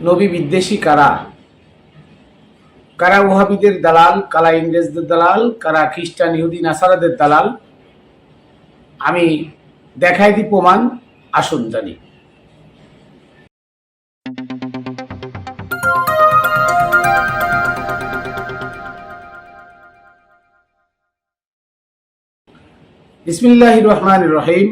নবী বিদ্বেষী কারা? কারা ওহাবিদের দালাল, কারা ইংরেজদের দালাল, কারা খ্রিস্টান ইহুদি নাসারাদের দালাল? আমি দেখাই দিই প্রমাণ, আসুন জানি। বিসমিল্লাহির রহমানির রহিম।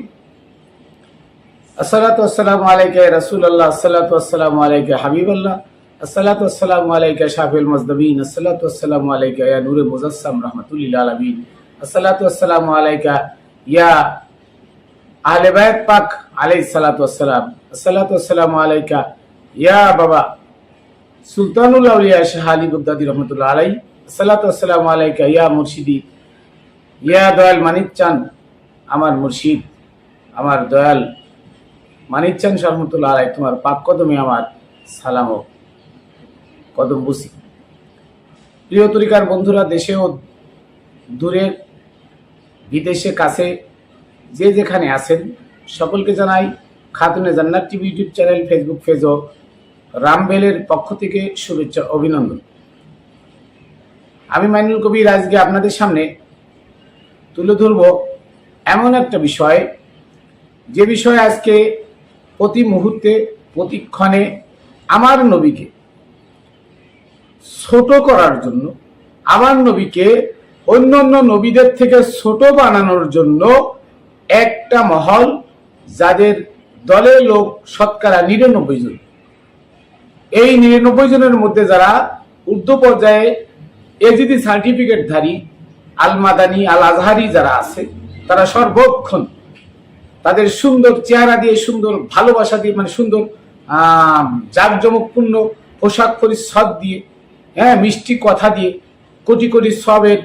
আসসালাতু ওয়াসসালামু আলাইকা ইয়া রাসূলুল্লাহ, আসসালাতু ওয়াসসালামু আলাইকা ইয়া হাবিবাল্লাহ, আসসালাতু ওয়াসসালামু আলাইকা শাফিউল মুজদাবিন, আসসালাতু ওয়াসসালামু আলাইকা ইয়া নূরে মুজাসসাম রাহমাতুল্লিল আলামিন, আসসালাতু ওয়াসসালামু আলাইকা ইয়া আহলে বাইত পাক আলাইহিস সালাতু ওয়াসসালাম, আসসালাতু ওয়াসসালামু আলাইকা ইয়া বাবা সুলতানুল আউলিয়া শাহ আলী বাগদাদী রাহমাতুল্লাহ আলাইহি, আসসালাতু ওয়াসসালামু আলাইকা ইয়া মুর্শিদি ইয়া দয়াল মানিক চান, আমার মুর্শিদ, আমার দয়াল মানিক চান রহমতুল্লাহ আলাইহি, তোমার পাক কদমে আমার সালাম ও কদম বুসি। প্রিয় তরিকার বন্ধুরা, দেশে ও দূরে, বিদেশে, কাছে, যে যেখানে আছেন সকলকে জানাই Khatune Jannat TV YouTube channel, Facebook page ও রামবেলের পক্ষ থেকে শুভেচ্ছা, অভিনন্দন। আমি মাইনুল কবির আজকে আপনাদের সামনে তুলে ধরব এমন একটা বিষয়, যে বিষয়ে আজকে প্রতি মুহূর্তে, প্রতিক্ষণে আমার নবীকে ছোট করার জন্য, আমার নবীকে অন্যান্য নবীদের থেকে ছোট বানানোর জন্য একটা মহল, যাদের দলের লোক শতকরা ৯৯ জন, এই ৯৯ জনের মধ্যে যারা উর্দু পর্যায়ে এজিদি সার্টিফিকেটধারী আল মাদানী, আল আজহারি যারা আছে, তারা সর্বক্ষণ তাদের সুন্দর চেহারা দিয়ে, সুন্দর ভালোবাসা দিয়ে, মানে সুন্দর জাঁকজমকপূর্ণ পোশাক পরিচ্ছদ দিয়ে, মিষ্টি কথা দিয়ে, কোটি কোটি সবের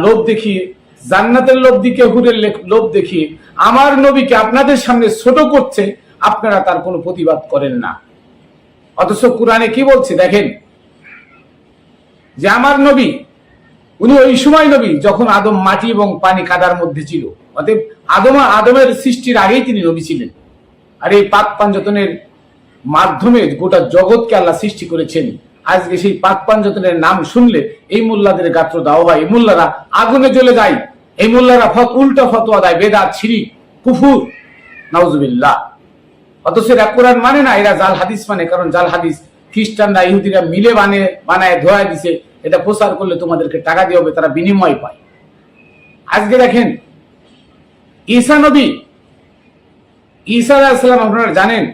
লোভ দেখিয়ে, জান্নাতের লোভ দিকে, হুরের লোভ দেখিয়ে আমার নবীকে আপনাদের সামনে ছোট করছে। আপনারা তার কোনো প্রতিবাদ করেন না। অথচ কোরআনে কি বলছে দেখেন, যে আমার নবী, উনি ওই সময় নবী যখন আদম মাটি এবং পানি কাদার মধ্যে ছিল। অতএব আদমের সৃষ্টির আগেই তিনি নবী ছিলেন। আর এই পাক পাঞ্জতনের মাধ্যমে গোটা জগৎকে আল্লাহ সৃষ্টি করেছেন। আজকে সেই পাক পাঞ্জতনের নাম শুনলে এই মোল্লাদের গাত্র দাও হয়, এই মোল্লারা আগুনে জ্বলে যায়, এই মোল্লারা উল্টা ফতোয়া দেয়, বেদাত, শিরিক, কুফুর, নাউজুবিল্লাহ। অথচ এরা কোরআন মানে না, এরা জাল হাদিস মানে। কারণ জাল হাদিস খ্রিস্টানরা, ইহুদিরা মিলে বানায় ধোয়া দিছে। এটা প্রচার করলে তোমাদেরকে টাকা দিয়ে হবে, তারা বিনিময় পায়। আজকে দেখেন ঈসা নবী, ঈসা আলাইহিস সালাম, আপনারা জানেন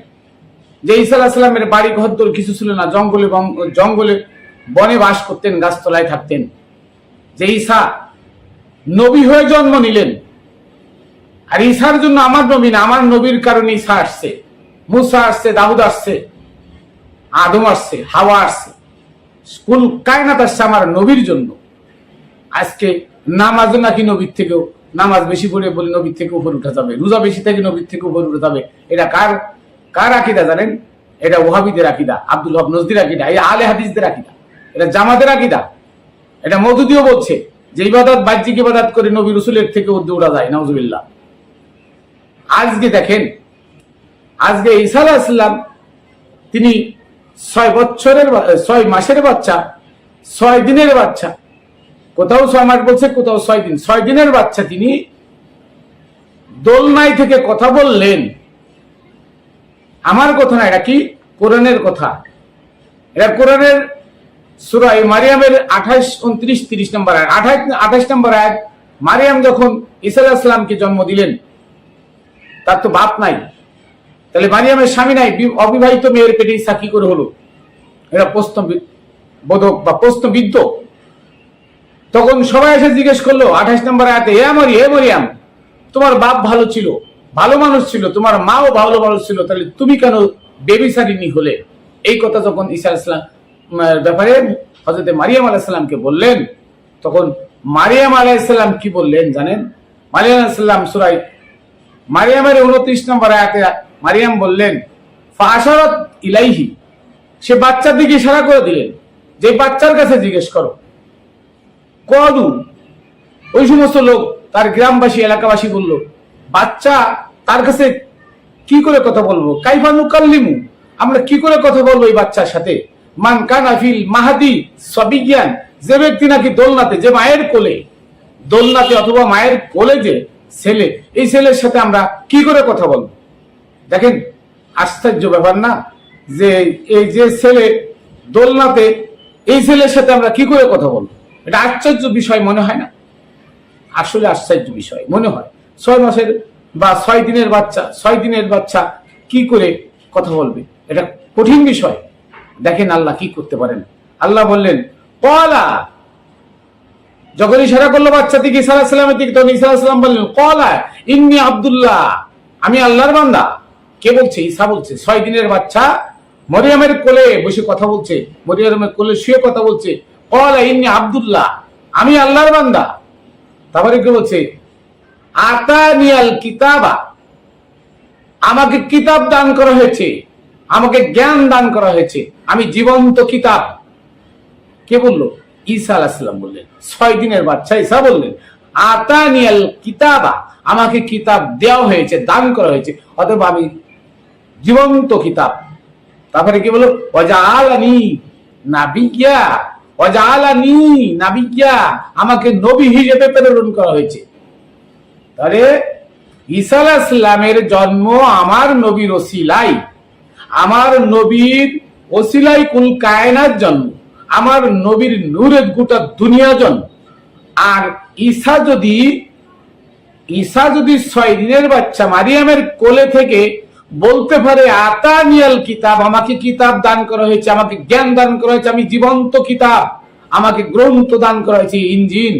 যে ঈসা আলাইহিস সালামের বাড়ি ঘরদোর কিছু ছিল না, জঙ্গলে বনে বাস করতেন, গাছতলায় থাকতেন। যে ঈসা নবী হয়ে জন্ম নিলেন, আর ঈসার জন্য আমার নবী না, আমার নবীর কারণে ঈসা আসছে, মুসা আসছে, দাউদ আসছে, আদম আসছে, হাওয়া আসছে, স্কুল কায়নাত আসছে আমার নবীর জন্য। আজকে নামাজ নাকি নবীর থেকেও, নামাজ বেশি পড়ে বলে নবীর থেকে উপরে উঠা যাবে, রোজা বেশি থেকে নবীর থেকে উপরে উঠে যাবে। এটা কার আকীদা জানেন? এটা ওহাবিদের আকীদা, আব্দুল হক নজদির আকীদা, এই আলে হাদিসদের আকীদা, এটা জামাতের আকীদা। এটা মওদুদিও বলছে যে ইবাদত, বাহ্যিক ইবাদত করে নবী রাসূলের থেকে ঊর্ধ্বে উঠা যায়, নাউজুবিল্লাহ। আজকে দেখেন, আজকে ঈসা আলাইহিস সালাম তিনি 6 মাসের বাচ্চা, 6 দিনের বাচ্চা, কোথাও 6 মাস বলছে, কোথাও 6 দিন, 6 দিনের বাচ্চা তিনি দোলনায় থেকে কথা বললেন। আমার কথা না, এটা কি কোরআনের কথা। এটা কোরআনের সূরা মারিয়ামের 28, 29, 30 নম্বর আয়াত, 28 নম্বর আয়াত। মারিয়াম যখন ঈসা আলাইহিস সালামকে জন্ম দিলেন, তার তো বাপ নাই, তাহলে মারিয়ামের স্বামী নাই, অবিবাহিত মেয়ের পেটে ঈসা কি করে হলো? এটা প্রশ্নবোধক বা প্রশ্নবিদ্ধ। তখন সবাই এসে জিজ্ঞেস করলো 28 নম্বর আয়াতে, হে মারিয়াম, তোমার বাপ ভালো ছিল, ভালো মানুষ ছিল, তোমার মাও ভালো মানুষ ছিল, তাহলে তুমি কেন বেবিচারিণী হলে? এই কথা যখন ঈসা আলাইহিস সালাম ব্যাপারে হযরত মারিয়াম আলাইহিস সালামকে বললেন, তখন মারিয়াম আলাইহিস সালাম কি বললেন জানেন? মারিয়াম আলাইহিস সালাম সূরা মারিয়ামের 29 নম্বর আয়াতে মারিয়াম বললেন, ফাআশারাত ইলাইহি, সে বাচ্চার দিকে ইশারা করে দিলেন, যে বাচ্চার কাছে জিজ্ঞেস করো। কলু, ওই সমস্ত লোক, তার গ্রামবাসী, এলাকাবাসী বলল, বাচ্চা, তার কাছে কি করে কথা বলবো? কাইফা নুকাল্লিমু, আমরা কি করে কথা বলবো এই বাচ্চার সাথে? মান কানা ফিল মাহাদি সবিজ্ঞান, যে ব্যক্তি নাকি দোলনাতে, যে মায়ের কোলে, দোলনাতে অথবা মায়ের কোলে যে ছেলে, এই ছেলের সাথে আমরা কি করে কথা বলবো? দেখেন আশ্চর্য ব্যাপার না, যে এই যে ছেলে দোলনাতে, এই ছেলের সাথে আমরা কি করে কথা বলবো? এটা আশ্চর্য বিষয় মনে হয় না? আসলে আশ্চর্য বিষয় মনে হয়। 6 মাসের বা 6 দিনের বাচ্চা, 6 দিনের বাচ্চা কি করে কথা বলবে? এটা কঠিন বিষয়। দেখেন আল্লাহ কি করতে পারেন। আল্লাহ বললেন কলা, যখন ইশারা করলো বাচ্চা দিকে ঈসা আলাইহিস সালামের দিকে, তখন ঈসা আলাইহিস সালাম বললেন কলা ইন্নী আব্দুল্লাহ, আমি আল্লাহর বান্দা। কে বলছে? ঈসা বলছে। 6 দিনের বাচ্চা মরিয়মের কোলে বসে কথা বলছে, মরিয়মের কোলে শুয়ে কথা বলছে। কলা ইন্নী আব্দুল্লাহ, আমি আল্লাহর বান্দা। তারপরে কি বলছে? আতানিয়াল কিতাবা, আমাকে কিতাব দান করা হয়েছে, আমাকে জ্ঞান দান করা হয়েছে, আমি জীবন্ত কিতাব। কে বললো? ঈসা আলাইহিস সালাম বললেন। 6 দিনের বাচ্চা ঈসা বললেন আতানিয়াল কিতাবা, আমাকে কিতাব দেওয়া হয়েছে, দান করা হয়েছে, অতএব আমি জীবন্ত কিতাব। তারপরে কি বললো? ওয়াজআলানি নাবিয়্যা, ওয়াজআলানি নাবিয়্যা, আমাকে নবী হিসেবে প্রেরণ করা হয়েছে। তাহলে ঈসা আলাইহিস সালামের জন্ম আমার নবীর ওসিলাই, আমার নবীর ওসিলাই কুল কায়নাত জন্ম, আমার নবীর নূরের গোটা দুনিয়া জন্ম। আর ঈসা যদি 6 দিনের বাচ্চা মারিয়ামের কোলে থেকে বলতে পারে আতানিয়াল কিতাব, আমাকে কিতাব দান করা হয়েছে, আমাকে জ্ঞান দান করা হয়েছে, আমি জীবন্ত কিতাব, আমাকে গ্রন্থ দান করা হয়েছে, ইনজিল,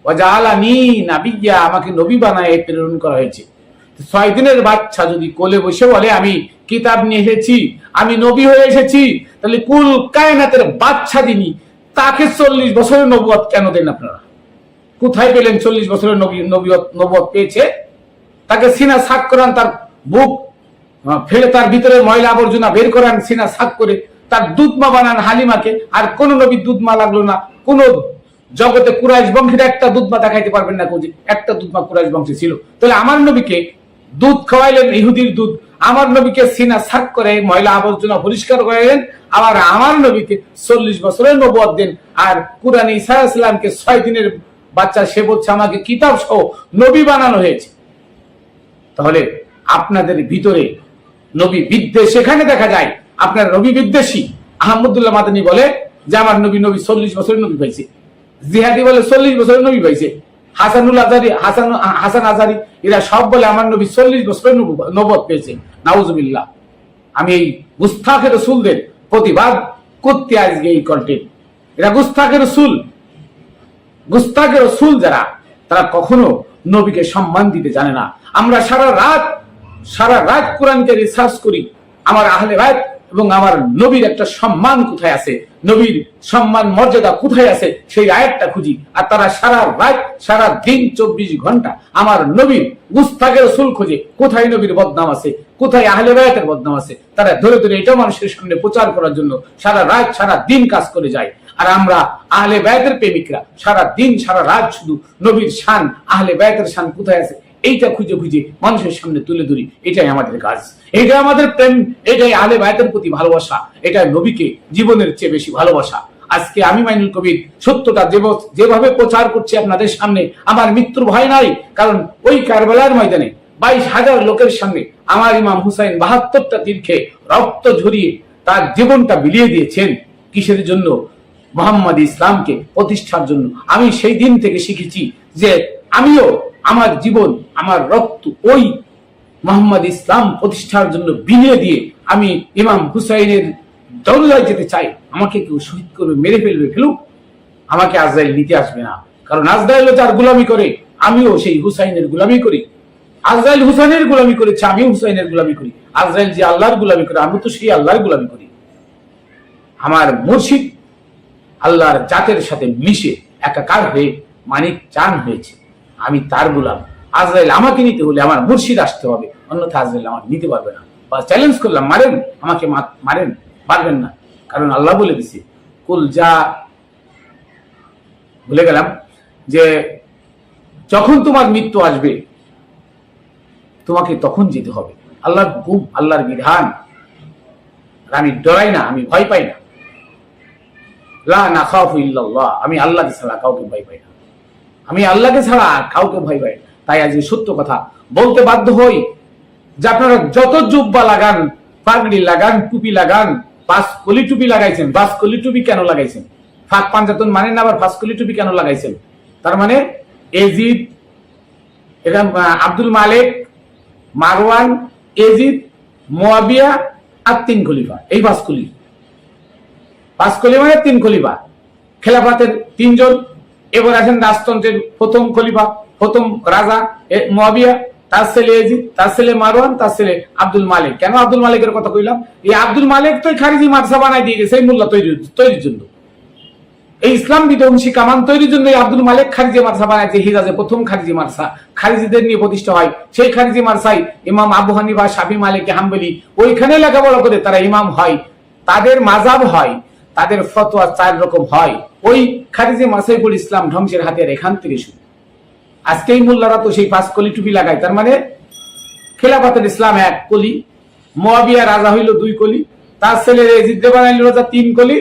ওয়াজআলানি নাবিয়্যা, আমাকে নবী বানায় প্রেরণ করা হয়েছে। 6 দিনের বাচ্চা যদি কোলে বসে বলে আমি কিতাব নিয়ে এসেছি, আমি নবী হয়ে এসেছি, তাহলে কুল কায়নাতের বাচ্চা দিনই তাকে 40 বছরের নবুয়ত কেন দেন আপনারা? কোথায় পেলেন 40 বছরের নবুয়ত পেয়েছে? তাকে সিনা সাক করান, তার বুক ফেলে তার ভিতরে ময়লা আবর্জনা বের করান, সিনা সাক করে তার দুধমা বানান হালিমাকে। আর কোন নবীর দুধমা লাগলো না। কোন জগতে কুরাইশ বংশের একটা দুধমা দেখাইতে পারবেন না, কোজি একটা দুধমা কুরাইশ বংশে ছিল। তাহলে আমার নবীকে দুধ খাওয়াইলেন, ইহুদির দুধ। আমার নবীকে সিনা সাক করে ময়লা আবর্জনা পরিষ্কার করাইলেন। আবার আমার নবীকে 40 বছরের নবুয়ত দেন। আর কুরআনে ঈসা আলাইহিস সালামকে 6 দিনের বাচ্চা, সে বলছে আমাকে কিতাব সহ নবী বানানো হয়েছে। তাহলে আপনাদের ভিতরে নবী বিদ্বেষ এখানে দেখা যায়। আপনার নবী বিদ্বেষী। আহমদুল্লাহ মাদানী বলে যে আমার নবী 40 বছরের নবী পাইছে। জিহাদি বলে 40 বছরের নবী পাইছে। হাসান আজারি এরা সব বলে আমার নবী 40 বছরের নবুয়ত পেয়েছে। নাউজুবিল্লাহ। আমি এই গুস্তাখে রাসূলদের প্রতিবাদ করতে আজকে এই কন্টেন্ট। এরা গুস্তাখে রাসূল যারা, তারা কখনো নবীকে সম্মান দিতে জানে না। আমরা সারা রাত কোরআনকে রিসার্চ করি, আমার আহলে বাইত এবং আমার নবীর একটা সম্মান কোথায় আছে, নবীর সম্মান মর্যাদা কোথায় আছে, সেই আয়াতটা খুঁজি। আর তারা সারা দিন 24 ঘন্টা আমার নবীর গুস্তাখে রাসূল খোঁজে, কোথায় নবীর বদনাম আছে, কোথায় আহলে বাইতের বদনাম আছে। তারা ধরে এটা মানুষের সামনে প্রচার করার জন্য সারা দিন কাজ করে যায়। আর আমরা আহলে বাইতের প্রেমিকরা সারা দিন সারা রাত শুধু নবীর শান, আহলে বাইতের শান কোথায় আছে এইটা খুঁজে মানুষের সামনে তুলে ধরি। এটাই আমাদের কাজ, এটাই আমাদের প্রেম, এটাই আহলে বাইতের প্রতি ভালোবাসা, এটাই নবীকে জীবনের চেয়ে বেশি ভালোবাসা। আজকে আমি মাইনুল কবির সত্যটা যেভাবে প্রচার করছি আপনাদের সামনে, আমার মৃত্যুর ভয় নাই। কারণ ওই কারবালার ময়দানে 22,000 লোকের সামনে আমার ইমাম হুসাইন 72টা তীর খেয়ে রক্ত ঝরিয়ে তার জীবনটা বিলিয়ে দিয়েছেন। কিসের জন্য? মুহাম্মদ ইসলামকে প্রতিষ্ঠার জন্য। আমি সেই দিন থেকে শিখেছি যে আমিও আমার জীবন, আমার রক্ত ওই মুহাম্মদ ইসলাম প্রতিষ্ঠার জন্য বিলিয়ে দিয়ে আমি ইমাম হুসাইনের দরজায় যেতে চাই। আমাকে কেউ শহীদ করবে, মেরে ফেলুক, আমাকে আজরাইল নিতে আসবে না। কারণ আজরাইল যার গোলামি করে, আমিও সেই হুসাইনের গোলামি করি। আজরাইল হুসাইনের গোলামি করেছে, আমিও হুসাইনের গোলামি করি। আজরাইল যে আল্লাহর গোলামি করে, আমি তো সেই আল্লাহর গোলামি করি। আমার মুর্শিদ আল্লাহর জাতের সাথে মিশে একাকার হয়ে মানিক চান হয়েছে, আমি তার গোলাম। আজরাইল আমাকে নিতে হলে আমার মুর্শিদ আসতে হবে, অন্যথা আজরাইল আমাকে নিতে পারবে না। বা চ্যালেঞ্জ করলাম, মারেন আমাকে, মারেন, পারবেন না। কারণ আল্লাহ বলে দিছে, কুল যা ভুলে গেলাম যে যখন তোমার মৃত্যু আসবে তোমাকে তখন যেতে হবে। আল্লাহর হুকুম, আল্লাহর বিধান, আমি ডরাই না, আমি ভয় পাই না। লা নাখাফু ইল্লাল্লাহ, আমি আল্লাহকে ছাড়া কাউকে ভয় পাই না, আমি আল্লাহকে ছাড়া কাউকে ভয় পাই না। তাই আজ সত্য কথা বলতে বাধ্য হই যে আপনারা যত জুব্বা লাগান, পাগড়ি লাগান, টুপি লাগান, পাঁচকলি টুপি লাগাইছেন, পাঁচকলি টুপি কেন লাগাইছেন? ফাঁক পাঞ্জাতন মানেন না, আবার পাঁচকলি টুপি কেন লাগাইছেন? তার মানে এজিদ, আব্দুল মালিক, মারওয়ান, এজিদ, মুয়াবিয়া আর 3 খলিফা, এই পাঁচকলি। পাঁচকলি মানে 3 খলিফা, খেলাফতের 3 জন। এবার আছেন রাজতন্ত্রের প্রথম খলিফা, প্রথম রাজা মুয়াবিয়া, তার ছেলে এজিদ, তার ছেলে মারওয়ান, তার ছেলে আব্দুল মালিক। কেন আব্দুল মালিকের কথা কইলাম? এই আব্দুল মালিক তো খারিজি মাদ্রাসা বানাই দিয়ে গেছে এই মোল্লা তৈরির জন্য, এই ইসলাম বিধ্বংসী কামান তৈরির জন্য আব্দুল মালিক খারিজি মাদ্রাসা বানাইছে। হিজাজে প্রথম খারিজি মাদ্রাসা খারিজিদের নিয়ে প্রতিষ্ঠা হয়। সেই খারিজি মাদ্রাসায় ইমাম আবু হানিফা, শাফি, মালিক, হাম্বলি ওইখানে লেখাপড়া করে তারা ইমাম হয়, তাদের মাযহাব হয়, তাদের ফতোয়া 4 রকম হয়। ওই খারিজি মাদ্রাসায় পড়ে ইসলাম ধ্বংসের হাতিয়ার এখান থেকে শুরু। আজকে এই মোল্লারা তো সেই 5 কলি টুপি লাগায়। তার মানে খেলাফতের ইসলাম 1 কলি, মুয়াবিয়া রাজা হইল 2 কলি, তার ছেলে এজিদ বানাইল রাজা 3 কলি,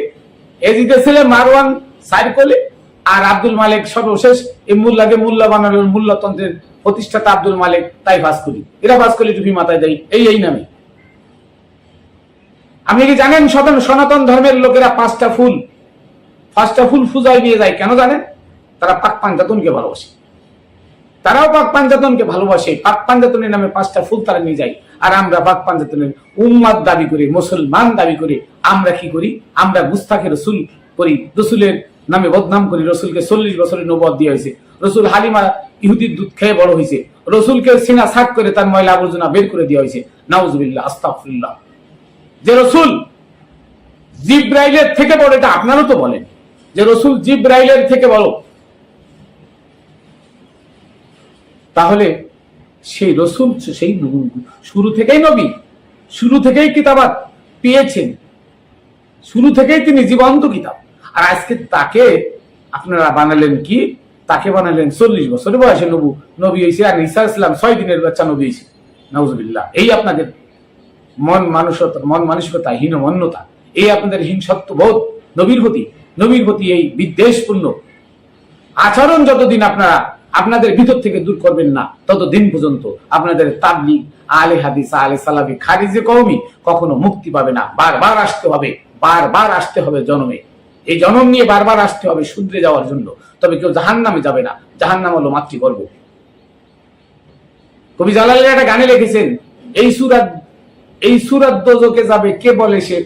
এজিদের ছেলে মারওয়ান 4 কলি, আর আব্দুল মালিক সর্বশেষ এই মোল্লাকে মোল্লা বানালো, মোল্লাতন্ত্রের প্রতিষ্ঠাতা আব্দুল মালিক, তাই 5 কলি। এরা 5 কলি টুপি মাথায় দেয় এই নামে। আপনি কি জানেন সনাতন ধর্মের লোকেরা 5টা ফুল পূজায় নিয়ে যায়? কেন জানেন? তারা পাক পাঞ্জাতনকে ভালোবাসে, তারাও পাক পাঞ্জাতনকে ভালোবাসে। পাক পাঞ্জাতনের নামে 5টা ফুল তারা নিয়ে যায়। আর আমরা পাক পাঞ্জাতনের উম্মাত দাবি করি, মুসলমান দাবি করি। আমরা কি করি? আমরা গুস্তাখে রসুল করি, রসুলের নামে বদনাম করি। রসুলকে 40 বছরের নবুয়ত দেওয়া হয়েছে। রসুল হালিমা ইহুদির দুধ খেয়ে বড় হয়েছে। রসুলকে সিনা সাক করে তার ময়লা আবর্জনা বের করে দেওয়া হয়েছে। নাউজুবিল্লাহ, আস্তাগফিরুল্লাহ। যে রসুল জিব্রাইলের থেকে বড়, এটা আপনারও তো বলেন যে রসুল জিব্রাইলের থেকে বড়। তাহলে সেই রসুল সেই শুরু থেকেই নবী, শুরু থেকেই কিতাবাত পেয়েছেন, শুরু থেকেই তিনি জীবন্ত কিতাব। আর আজকে তাকে আপনারা বানালেন কি? তাকে বানালেন 40 বছরের বয়সে নবী হয়েছে, আর ঈসা ইসলাম 6 দিনের বাচ্চা নবী হয়েছে। নাউজুবিল্লাহ। এই আপনাদের মন মানসিকতা হীনমন্যতা, এই আপনাদের হিংসত্ব বোধ, নবীর প্রতি এই বিদ্বেষপূর্ণ আচরণ যতদিন আপনারা আপনাদের ভিতর থেকে দূর করবেন না, ততদিন পর্যন্ত আপনাদের তাবলীগ, আলে হাদিস, আলে সালাফি, খারিজি কওমি কখনো মুক্তি পাবে না। বারবার আসতে হবে জন্মে। এই জন্ম নিয়ে বারবার আসতে হবে শুধরে যাওয়ার জন্য। তবে কেউ জাহান্নামে যাবে না। জাহান্নাম হলো মাতৃগর্ভ। কবি জালালের একটা গানে লিখেছেন, এই সূরাত দোজখে যাবে কে বলে সে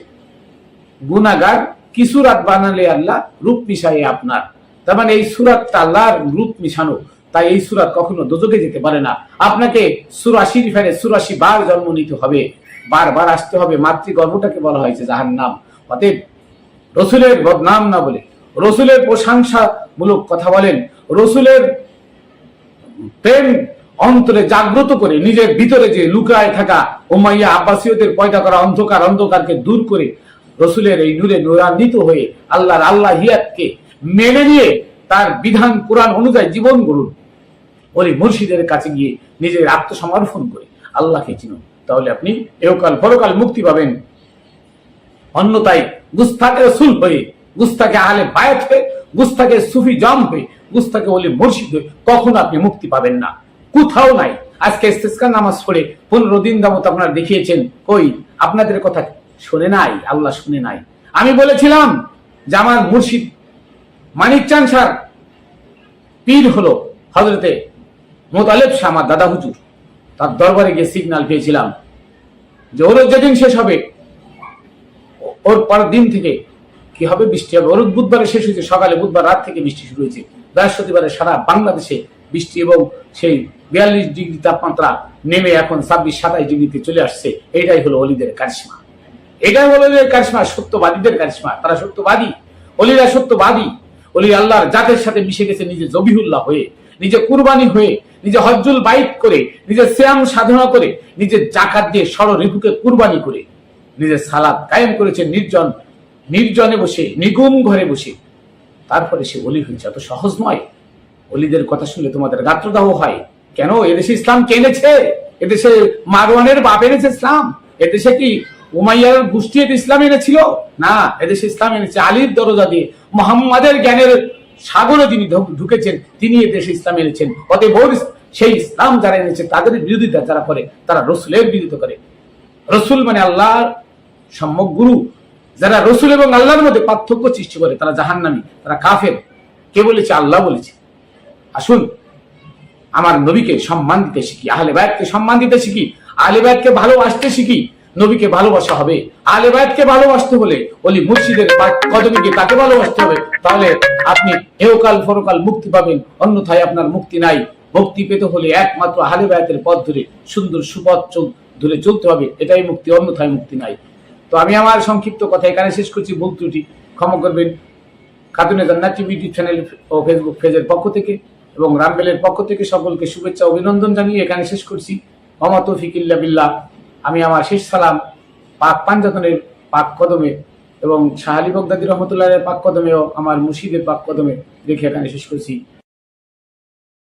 গুনাহগার, কি সূরাত বানালে আল্লাহ রূপ মিশায়ে আপনার। তার মানে এই সূরাতটা আল্লাহর রূপ মিশানো, তাই এই সূরাত কখনো দোজখে যেতে পারে না। আপনাকে সূরা শরীফের 84 বার জন্ম নিতে হবে, বারবার আসতে হবে। মাতৃগর্ভটাকে বলা হয়েছে জাহান্নাম। অতএব রসুলের বদনাম না বলে, রসুলের প্রশংসামূলক কথা বলেন, রসুলের প্রেম অন্তরে জাগ্রত করে নিজের ভিতরে যে লুকায় থাকা উমাইয়া আব্বাসীয়দের পয়দা করা অন্ধকারকে দূর করে রসুলের এই নূরে নূরান্বিত হয়ে আল্লাহর আল্লাহিয়াতকে মেনে নিয়ে তার বিধান কোরআন অনুযায়ী জীবন গড়ুন। ওই মুর্শিদের কাছে গিয়ে নিজের আত্মসমর্পণ করে আল্লাহকে চিনুন, তাহলে আপনি এহকাল পরকাল মুক্তি পাবেন। অন্যথায় গুস্তাকে রসুল হয়ে, গুস্তাকে আহলে বায়াত হয়ে, গুস্তাকে সুফি জম হয়ে, গুস্তাকে ওলি মুর্শিদ হয়ে কখনো আপনি মুক্তি পাবেন না, কোথাও নাই। আজকে ইস্তিসকা নামাজ পড়ে 15 দিন যাবত আপনারা দেখিয়েছেন, কই আপনাদের কথা শুনে নাই, আল্লাহ শুনে নাই। আমি বলেছিলাম যে আমার মুর্শিদ মানিক চাঁদ স্যার পীর হলো হযরতে মোতালেব শাহ, আমার দাদা হুজুর। তার দরবারে গিয়ে সিগন্যাল পেয়েছিলাম যে ওর যেদিন শেষ হবে, ওর পরের দিন থেকে কি হবে, বৃষ্টি হবে। ওর বুধবারে শেষ হয়েছে, সকালে বুধবার রাত থেকে বৃষ্টি শুরু হয়েছে। বৃহস্পতিবারে সারা বাংলাদেশে বৃষ্টি এবং সেই 42 ডিগ্রি তাপমাত্রা নেমে এখন 26-27 ডিগ্রিতে চলে আসছে। এটাই হলো অলিদের কারিশমা, এটাই হলো অলিদের কারিশমা, সত্যবাদীদের কারিশমা। তারা সত্যবাদী, অলিরা সত্যবাদী। অলি আল্লাহর জাতের সাথে মিশে গেছে, নিজে জবিহুল্লাহ হয়ে, নিজে কুরবানি হয়ে, নিজে হজ্জুল বাইত করে, নিজে সিয়াম সাধনা করে, নিজের জাকাত দিয়ে ষড়রিপুকে কুরবানি করে, নিজের সালাত কায়েম করেছে নির্জনে বসে, নিগুম ঘরে বসে। তারপরে সে অলি হয়েছে। এত সহজ নয়। অলিদের কথা শুনলে তোমাদের গাত্রদাহ হয়। কেন? এদেশে ইসলাম কে এনেছে? এদেশে মারওয়ানের বাপ এনেছে ইসলাম। এদেশে কি উমাইয়ার গোষ্ঠী এটা ইসলাম এনেছিল না, এদেশে ইসলাম এনেছে আলীর দরজা দিয়ে। মোহাম্মদের জ্ঞানের সাগরে যিনি ঢুকেছেন তিনি এদেশে ইসলাম এনেছেন। অতএব সেই ইসলাম যারা এনেছে তাদের বিরোধিতা যারা করে তারা রসুলের বিরোধিতা করে। রসুল মানে আল্লাহর সম্যক গুরু। যারা রসুল এবং আল্লাহর মধ্যে পার্থক্য সৃষ্টি করে তারা জাহান্নামী, তারা কাফের। কে বলেছে? আল্লাহ বলেছে। আসুন আমার নবীকে সম্মান দিতে শিখি, আহলে বায়াতকে সম্মান দিতে শিখি, আহলে বায়াতকে ভালোবাসতে শিখি। নবীকে ভালোবাসা হবে, আহলে বায়াতকে ভালোবাসতে হলে ওলি মুর্শিদের কদমে গিয়ে তাকে ভালোবাসতে হবে। তাহলে আপনি এহকাল পরকাল মুক্তি পাবেন, অন্যথায় আপনার মুক্তি নাই। মুক্তি পেতে হলে একমাত্র আহলে বায়াতের পথ ধরে সুন্দর সুপথ ধরে চলতে হবে, এটাই মুক্তি, অন্যথায় মুক্তি নাই। তো আমি আমার সংক্ষিপ্ত কথা এখানে শেষ করছি। ভুল ত্রুটি ক্ষমা করবেন। খাতুনে জান্নাত টিভি ইউটিউব চ্যানেল ও ফেসবুক পেজের পক্ষ থেকে এবং রামবেলের পক্ষ থেকে সকলকে শুভেচ্ছা অভিনন্দন জানিয়ে এখানে শেষ করছি। ওমা তৌফিক ইল্লা বিল্লাহ। আমি আমার শেষ সালাম পাক পাঞ্জাতনের পাক কদমে এবং শাহ আলী বগদাদী রহমতুল্লাহের পাক কদমেও আমার মুর্শিদের পাক কদমে রেখে এখানে শেষ করছি।